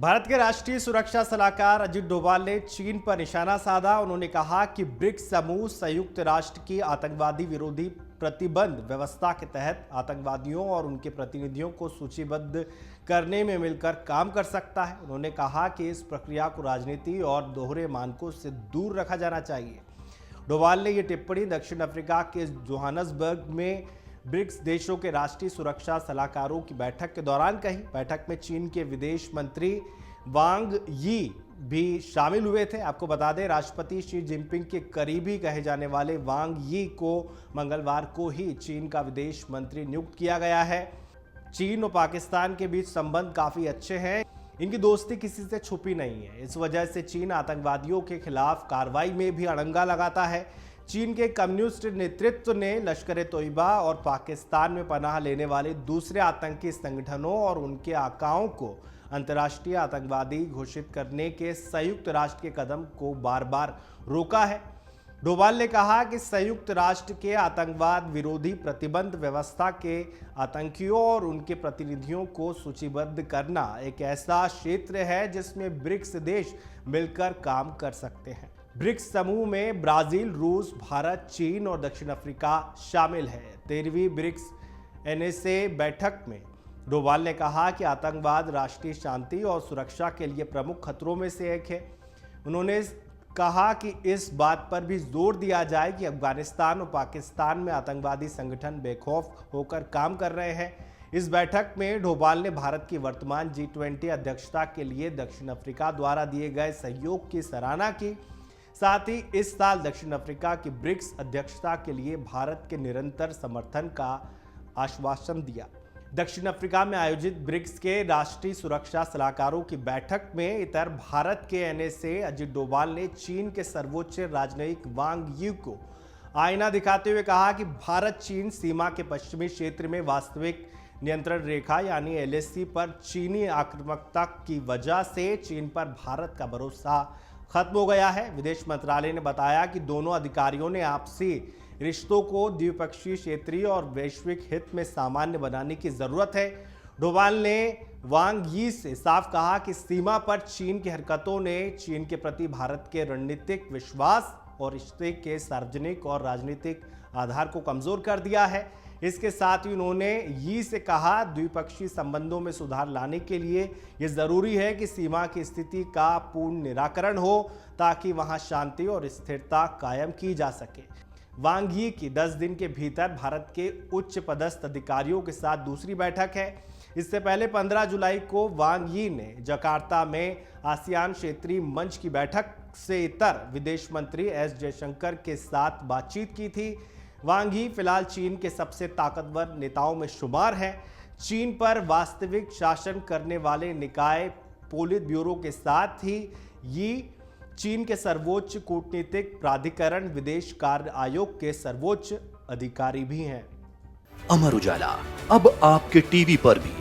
भारत के राष्ट्रीय सुरक्षा सलाहकार अजित डोभाल ने चीन पर निशाना साधा। उन्होंने कहा कि ब्रिक्स समूह संयुक्त राष्ट्र की आतंकवादी विरोधी प्रतिबंध व्यवस्था के तहत आतंकवादियों और उनके प्रतिनिधियों को सूचीबद्ध करने में मिलकर काम कर सकता है। उन्होंने कहा कि इस प्रक्रिया को राजनीति और दोहरे मानकों से दूर रखा जाना चाहिए। डोभाल ने यह टिप्पणी दक्षिण अफ्रीका के जोहान्सबर्ग में ब्रिक्स देशों के राष्ट्रीय सुरक्षा सलाहकारों की बैठक के दौरान कही। बैठक में चीन के विदेश मंत्री वांग यी भी शामिल हुए थे। आपको बता दें, राष्ट्रपति शी जिनपिंग के करीबी कहे जाने वाले वांग यी को मंगलवार को ही चीन का विदेश मंत्री नियुक्त किया गया है। चीन और पाकिस्तान के बीच संबंध काफी अच्छे हैं। इनकी दोस्ती किसी से छुपी नहीं है। इस वजह से चीन आतंकवादियों के खिलाफ कार्रवाई में भी अड़ंगा लगाता है। चीन के कम्युनिस्ट नेतृत्व ने लश्कर-ए-तोयबा और पाकिस्तान में पनाह लेने वाले दूसरे आतंकी संगठनों और उनके आकाओं को अंतर्राष्ट्रीय आतंकवादी घोषित करने के संयुक्त राष्ट्र के कदम को बार बार रोका है। डोभाल ने कहा कि संयुक्त राष्ट्र के आतंकवाद विरोधी प्रतिबंध व्यवस्था के आतंकियों और उनके प्रतिनिधियों को सूचीबद्ध करना एक ऐसा क्षेत्र है जिसमें ब्रिक्स देश मिलकर काम कर सकते हैं। ब्रिक्स समूह में ब्राजील, रूस, भारत, चीन और दक्षिण अफ्रीका शामिल है। 13वीं ब्रिक्स एनएसए बैठक में डोभाल ने कहा कि आतंकवाद राष्ट्रीय शांति और सुरक्षा के लिए प्रमुख खतरों में से एक है। उन्होंने कहा कि इस बात पर भी जोर दिया जाए कि अफगानिस्तान और पाकिस्तान में आतंकवादी संगठन बेखौफ होकर काम कर रहे हैं। इस बैठक में डोभाल ने भारत की वर्तमान G20 अध्यक्षता के लिए दक्षिण अफ्रीका द्वारा दिए गए सहयोग की सराहना की। साथ ही इस साल दक्षिण अफ्रीका की ब्रिक्स अध्यक्षता के लिए भारत के निरंतर समर्थन का आश्वासन दिया। दक्षिण अफ्रीका में आयोजित ब्रिक्स के राष्ट्रीय सुरक्षा सलाहकारों की बैठक में इतर भारत के एनएसए अजित डोभाल ने चीन के सर्वोच्च राजनयिक वांग यी को आईना दिखाते हुए कहा कि भारत चीन सीमा के पश्चिमी क्षेत्र में वास्तविक नियंत्रण रेखा यानी LAC पर चीनी आक्रामकता की वजह से चीन पर भारत का भरोसा खत्म हो गया है। विदेश मंत्रालय ने बताया कि दोनों अधिकारियों ने आपसी रिश्तों को द्विपक्षीय, क्षेत्रीय और वैश्विक हित में सामान्य बनाने की जरूरत है। डोभाल ने वांग यी से साफ कहा कि सीमा पर चीन की हरकतों ने चीन के प्रति भारत के रणनीतिक विश्वास और रिश्ते के सार्वजनिक और राजनीतिक आधार को कमजोर कर दिया है। इसके साथ ही उन्होंने यी से कहा, द्विपक्षीय संबंधों में सुधार लाने के लिए यह जरूरी है कि सीमा की स्थिति का पूर्ण निराकरण हो ताकि वहां शांति और स्थिरता कायम की जा सके। वांग यी की 10 दिन के भीतर भारत के उच्च पदस्थ अधिकारियों के साथ दूसरी बैठक है। इससे पहले 15 जुलाई को वांग यी ने जकार्ता में आसियान क्षेत्रीय मंच की बैठक से इतर विदेश मंत्री एस जयशंकर के साथ बातचीत की थी। वांग यी फिलहाल चीन के सबसे ताकतवर नेताओं में शुमार हैं। चीन पर वास्तविक शासन करने वाले निकाय पोलित ब्यूरो के साथ ही यी चीन के सर्वोच्च कूटनीतिक प्राधिकरण विदेश कार्य आयोग के सर्वोच्च अधिकारी भी हैं। अमर उजाला अब आपके टीवी पर भी।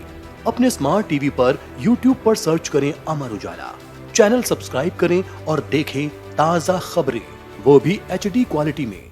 अपने स्मार्ट टीवी पर YouTube पर सर्च करें अमर उजाला, चैनल सब्सक्राइब करें और देखें ताजा खबरें, वो भी HD क्वालिटी में।